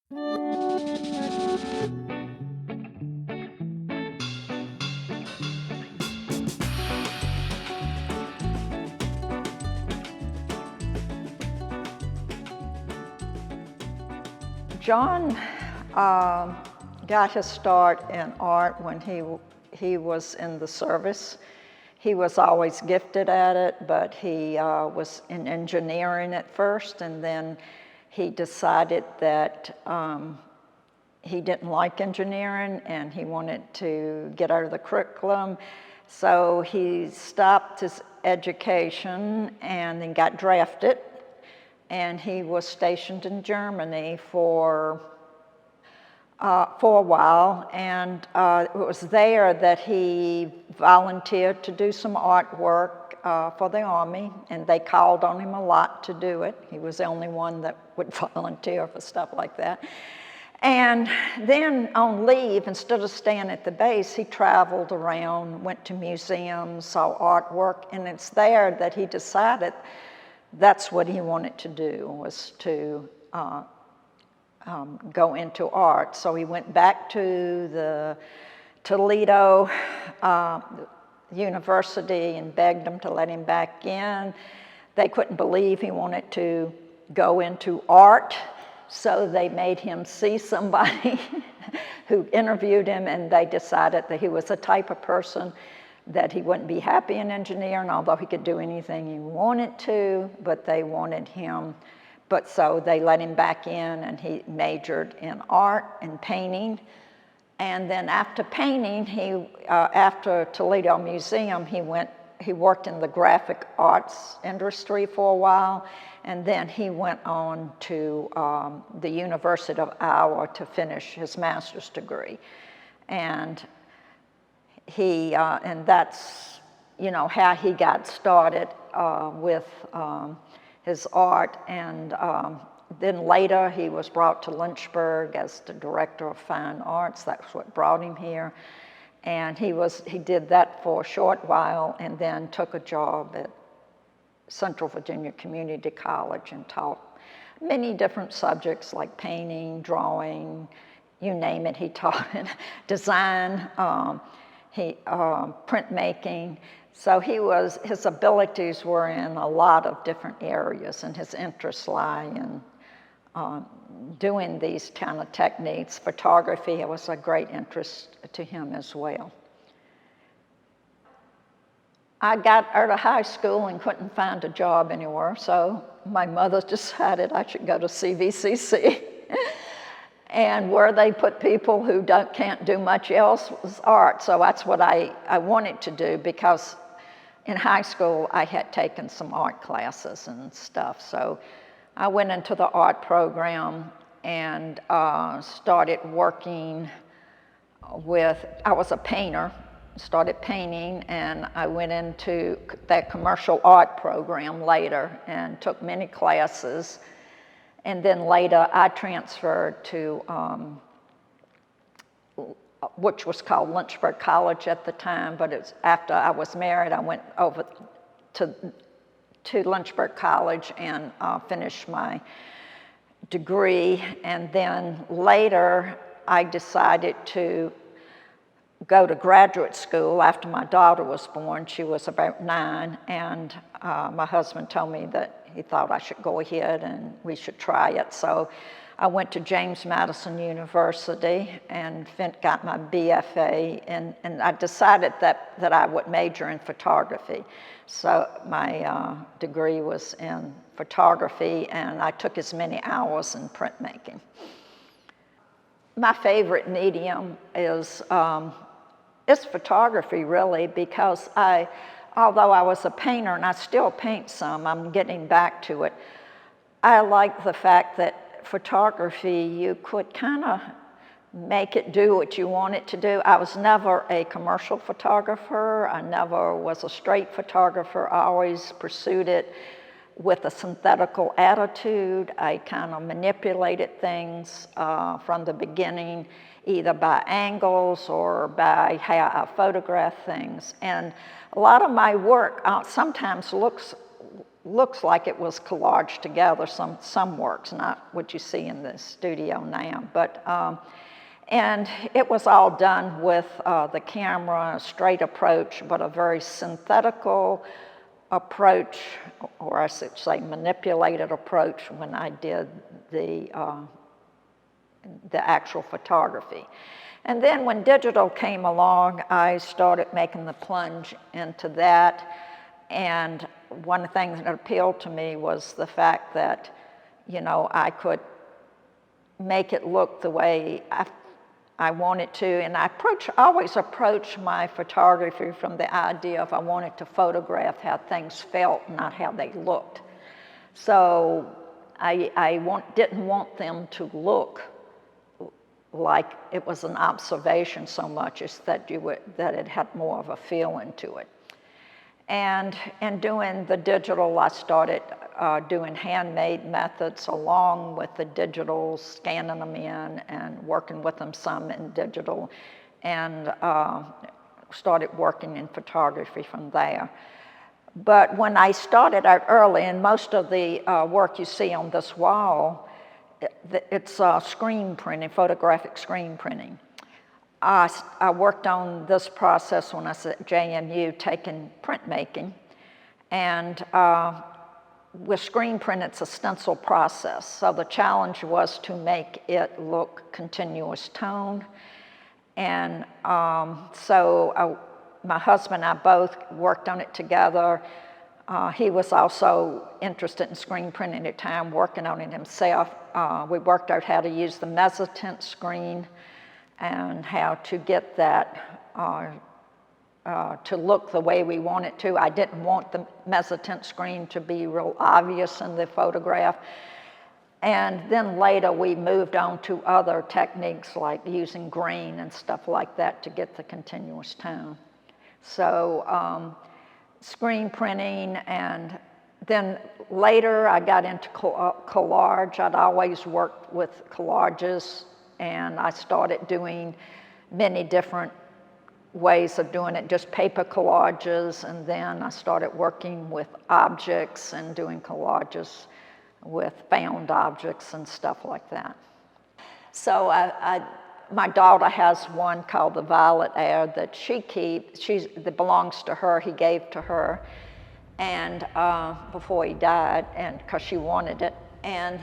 John got his start in art when he was in the service. He was always gifted at it, but he was in engineering at first, and then he decided that he didn't like engineering and he wanted to get out of the curriculum. So he stopped his education and then got drafted, and he was stationed in Germany for a while, and it was there that he volunteered to do some artwork for the Army, and they called on him a lot to do it. He was the only one that would volunteer for stuff like that. And then on leave, instead of staying at the base, he traveled around, went to museums, saw artwork, and it's there that he decided that's what he wanted to do, was to go into art. So he went back to the Toledo University and begged them to let him back in. They couldn't believe he wanted to go into art, so they made him see somebody who interviewed him, and they decided that he was the type of person that he wouldn't be happy in engineering, although he could do anything he wanted to, but they wanted him. But so they let him back in, and he majored in art and painting. And then after painting, after Toledo Museum, he worked in the graphic arts industry for a while, and then he went on to the University of Iowa to finish his master's degree. And and that's, how he got started with his art. And then later he was brought to Lynchburg as the director of fine arts. That's what brought him here. And he did that for a short while, and then took a job at Central Virginia Community College and taught many different subjects like painting, drawing, you name it, he taught it. Design, printmaking. So his abilities were in a lot of different areas, and his interests lie in doing these kind of techniques. Photography was a great interest to him as well. I got out of high school and couldn't find a job anywhere, so my mother decided I should go to CVCC. And where they put people who can't do much else was art. So that's what I wanted to do, because in high school I had taken some art classes and stuff. So I went into the art program and started working I was a painter, started painting, and I went into that commercial art program later and took many classes. And then later I transferred to, which was called Lynchburg College at the time, but it's after I was married, I went over to Lynchburg College and finished my degree. And then later I decided to go to graduate school after my daughter was born. She was about 9, and my husband told me that he thought I should go ahead and we should try it. So I went to James Madison University and got my BFA, and I decided that I would major in photography. So my degree was in photography, and I took as many hours in printmaking. My favorite medium is photography, really, because although I was a painter, and I still paint some, I'm getting back to it, I like the fact that photography, you could kind of make it do what you want it to do. I was never a commercial photographer. I never was a straight photographer. I always pursued it with a synthetical attitude. I kind of manipulated things from the beginning, either by angles or by how I photograph things. And a lot of my work sometimes looks looks like it was collaged together, some works, not what you see in the studio now. But, and it was all done with the camera, a straight approach, but a very synthetical approach, or I should say manipulated approach when I did the actual photography. And then when digital came along, I started making the plunge into that. And one of the things that appealed to me was the fact that, you know, I could make it look the way I wanted to. And I always approach my photography from the idea of I wanted to photograph how things felt, not how they looked. So I didn't want them to look like it was an observation so much as that it had more of a feeling to it. And in doing the digital, I started doing handmade methods along with the digital, scanning them in and working with them some in digital, and started working in photography from there. But when I started out early, and most of the work you see on this wall, it's screen printing, photographic screen printing. I worked on this process when I was at JMU taking printmaking, and with screen print it's a stencil process, so the challenge was to make it look continuous tone. And so my husband and I both worked on it together. He was also interested in screen printing at the time, working on it himself. We worked out how to use the mezzotint screen and how to get that to look the way we want it to. I didn't want the mezzotint screen to be real obvious in the photograph. And then later we moved on to other techniques like using green and stuff like that to get the continuous tone. So screen printing, and then later I got into collage. I'd always worked with collages, and I started doing many different ways of doing it, just paper collages, and then I started working with objects and doing collages with found objects and stuff like that. So my daughter has one called the Violet Air that she keeps. That belongs to her. He gave to her, and before he died, and because she wanted it. And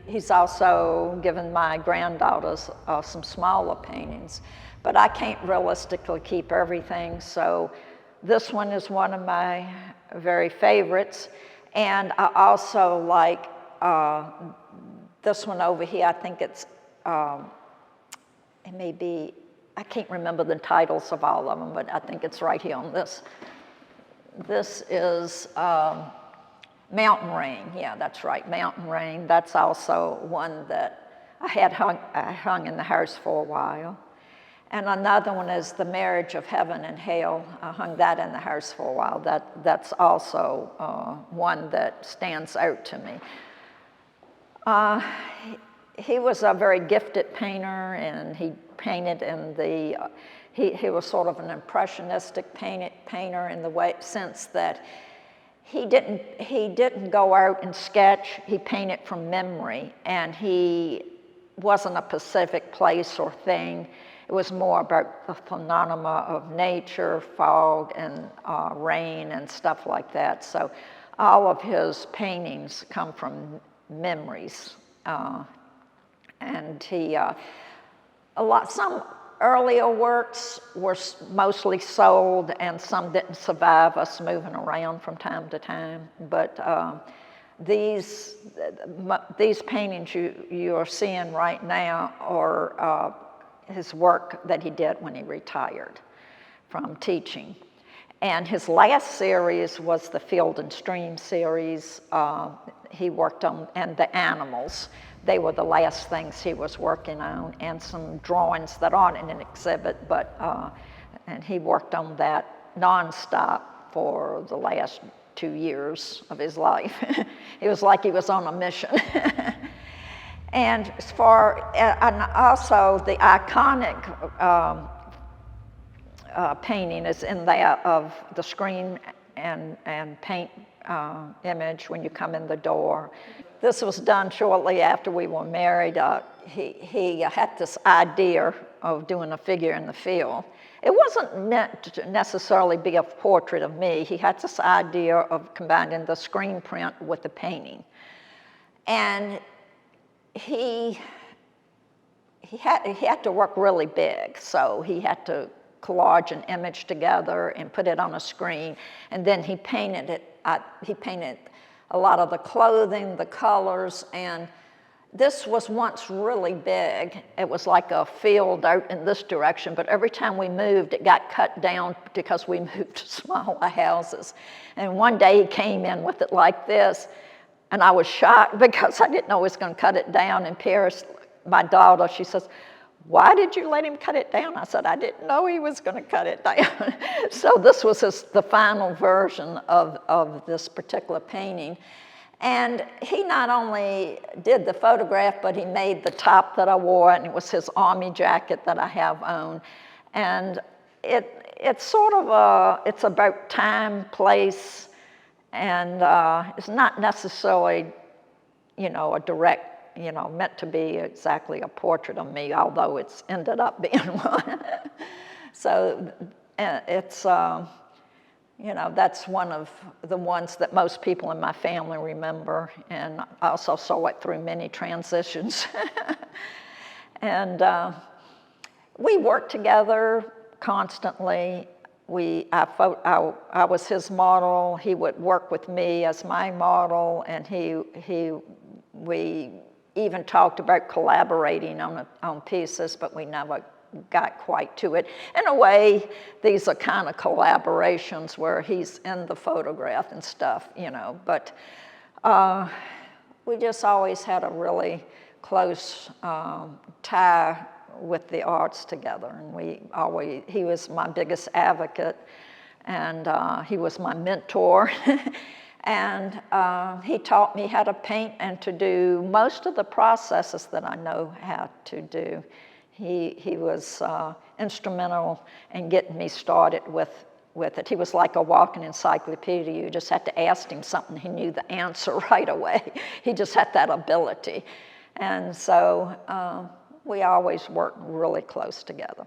he's also given my granddaughters some smaller paintings, but I can't realistically keep everything. So this one is one of my very favorites, and I also like this one over here. I think it's. It may be, I can't remember the titles of all of them, but I think it's right here on this. This is Mountain Rain. Yeah, that's right, Mountain Rain. That's also one that I hung in the house for a while. And another one is The Marriage of Heaven and Hell. I hung that in the house for a while. That's also one that stands out to me. He was a very gifted painter, and he painted in the, he was sort of an impressionistic painter in the sense that he didn't go out and sketch, he painted from memory, and he wasn't a specific place or thing. It was more about the phenomena of nature, fog and rain and stuff like that. So all of his paintings come from memories. And some earlier works were mostly sold, and some didn't survive us moving around from time to time. But these paintings you are seeing right now are his work that he did when he retired from teaching. And his last series was the Field and Stream series. He worked on, and the animals. They were the last things he was working on, and some drawings that aren't in an exhibit, but, and he worked on that nonstop for the last 2 years of his life. It was like he was on a mission. And and also the iconic painting is in there of the screen and paint image when you come in the door. This was done shortly after we were married. He had this idea of doing a figure in the field. It wasn't meant to necessarily be a portrait of me. He had this idea of combining the screen print with the painting. And he had to work really big, so he had to collage an image together and put it on a screen, and then he painted it. He painted a lot of the clothing, the colors, and this was once really big. It was like a field out in this direction, but every time we moved, it got cut down because we moved to smaller houses. And one day he came in with it like this, and I was shocked because I didn't know he was going to cut it down. And Paris, my daughter, she says, "Why did you let him cut it down?" I said, "I didn't know he was going to cut it down." So this was the final version of this particular painting. And he not only did the photograph, but he made the top that I wore, and it was his army jacket that I have on. And it's sort of it's about time, place, and it's not necessarily, a direct, meant to be exactly a portrait of me, although it's ended up being one. So it's, that's one of the ones that most people in my family remember, and I also saw it through many transitions. And we worked together constantly. I was his model. He would work with me as my model, and we even talked about collaborating on pieces, but we never got quite to it. In a way, these are kind of collaborations where he's in the photograph and stuff, but we just always had a really close tie with the arts together, and he was my biggest advocate, and he was my mentor. And he taught me how to paint and to do most of the processes that I know how to do. He was instrumental in getting me started with it. He was like a walking encyclopedia. You just had to ask him something, he knew the answer right away. He just had that ability. And so we always worked really close together.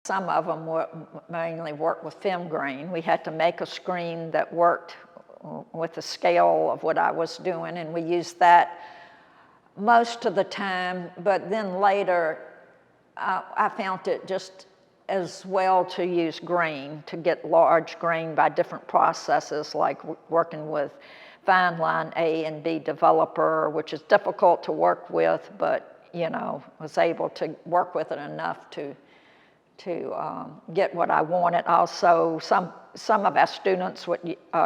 Some of them mainly worked with film grain. We had to make a screen that worked with the scale of what I was doing, and we used that most of the time, but then later I found it just as well to use grain, to get large grain by different processes, like working with fine line A and B developer, which is difficult to work with, but was able to work with it enough to get what I wanted. Also, some of our students,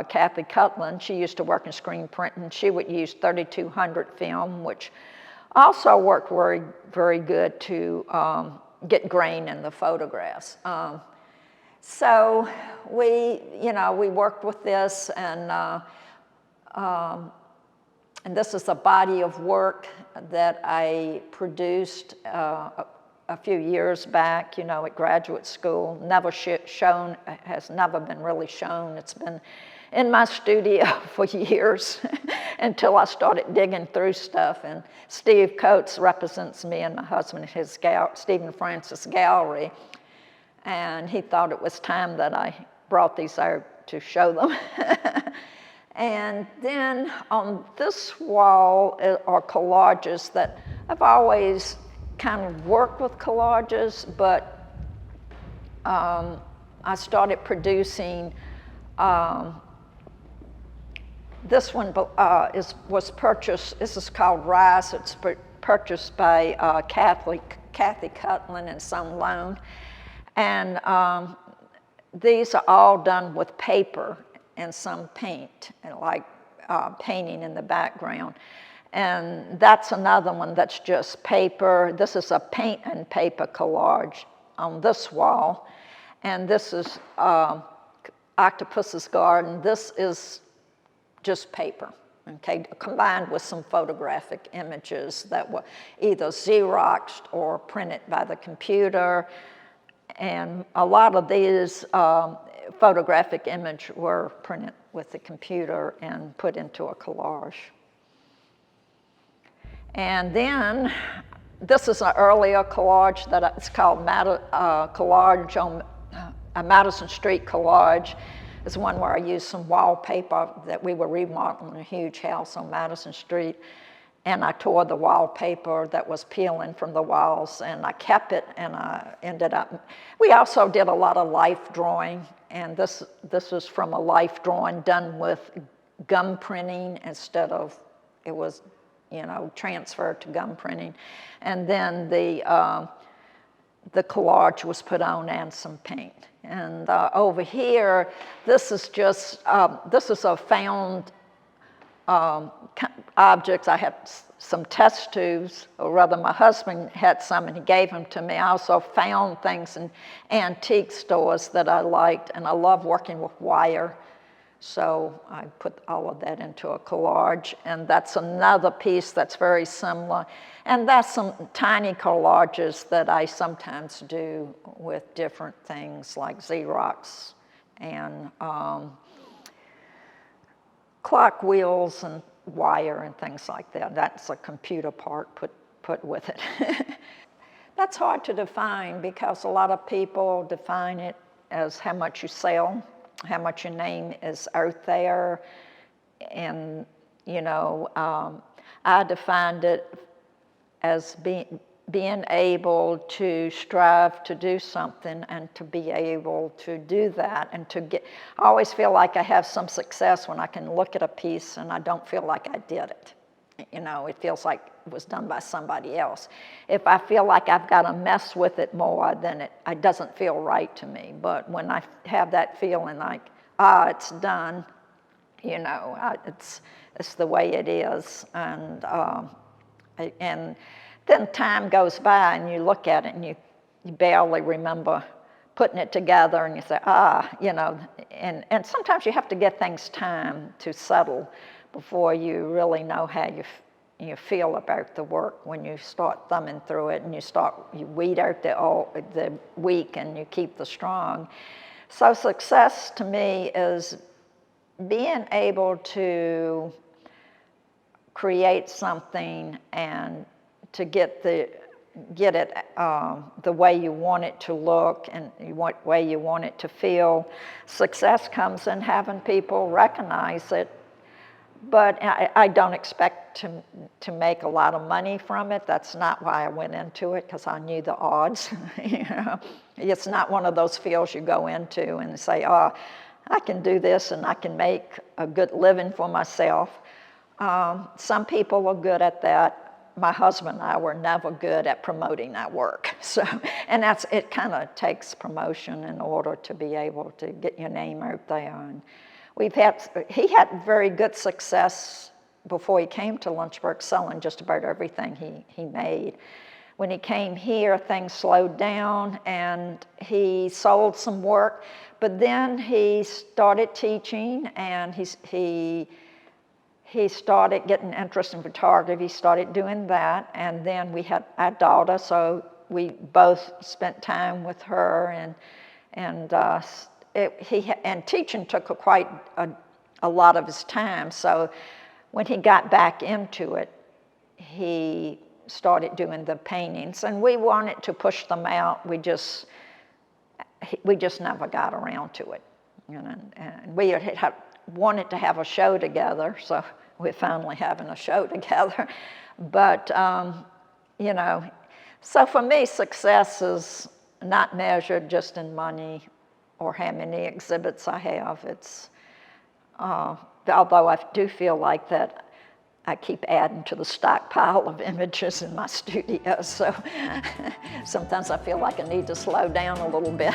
Kathy Cutland, she used to work in screen print, and she would use 3200 film, which also worked very, very good to get grain in the photographs. So we worked with this, and this is a body of work that I produced a few years back, at graduate school. Never shown, has never been really shown. It's been in my studio for years until I started digging through stuff. And Steve Coates represents me and my husband at his Stephen Francis Gallery. And he thought it was time that I brought these out to show them. And then on this wall are collages that I've always kind of worked with collages, but I started producing. This one was purchased. This is called Rise. It's purchased by Kathy Cutland and Son Loan, and these are all done with paper and some paint, and like painting in the background. And that's another one that's just paper. This is a paint and paper collage on this wall. And this is Octopus's Garden. This is just paper, okay, combined with some photographic images that were either Xeroxed or printed by the computer. And a lot of these photographic image were printed with the computer and put into a collage. And then, this is an earlier collage that it's called collage on a Madison Street collage. It's one where I used some wallpaper that we were remodeling a huge house on Madison Street. And I tore the wallpaper that was peeling from the walls, and I kept it, and I ended up, we also did a lot of life drawing, and this was from a life drawing done with gum printing instead of, it was, you know, transferred to gum printing. And then the collage was put on and some paint. And over here, this is just, this is a found objects. I had some test tubes, or rather my husband had some and he gave them to me. I also found things in antique stores that I liked, and I love working with wire. So I put all of that into a collage, and that's another piece that's very similar. And that's some tiny collages that I sometimes do with different things like Xerox and clock wheels and wire and things like that. That's a computer part put with it. That's hard to define because a lot of people define it as how much you sell, how much your name is out there. And, you know, I defined it as being able to strive to do something and to be able to do that and to get, I always feel like I have some success when I can look at a piece and I don't feel like I did it. You know, it feels like it was done by somebody else. If I feel like I've got to mess with it more, then it doesn't feel right to me. But when I have that feeling like, it's done, you know, it's the way it is. And then time goes by and you look at it and you barely remember putting it together, and you say, you know, and sometimes you have to give things time to settle before you really know how you feel about the work. When you start thumbing through it and you weed out the weak and you keep the strong. So success to me is being able to create something and to get it the way you want it to look and what way you want it to feel. Success comes in having people recognize it, but I don't expect to make a lot of money from it. That's not why I went into it, because I knew the odds. You know, it's not one of those fields you go into and say, I can do this and I can make a good living for myself. Some people are good at that. My husband and I were never good at promoting our work. So, and it kind of takes promotion in order to be able to get your name out there. And he had very good success before he came to Lynchburg, selling just about everything he made. When he came here, things slowed down and he sold some work, but then he started teaching and he started getting interest in photography. He started doing that, and then we had our daughter, so we both spent time with her, and teaching took quite a lot of his time. So when he got back into it, he started doing the paintings, and we wanted to push them out. We just never got around to it. You know, and we had wanted to have a show together, so we're finally having a show together. But, you know, so for me, success is not measured just in money or how many exhibits I have. It's, although I do feel like that I keep adding to the stockpile of images in my studio, so sometimes I feel like I need to slow down a little bit.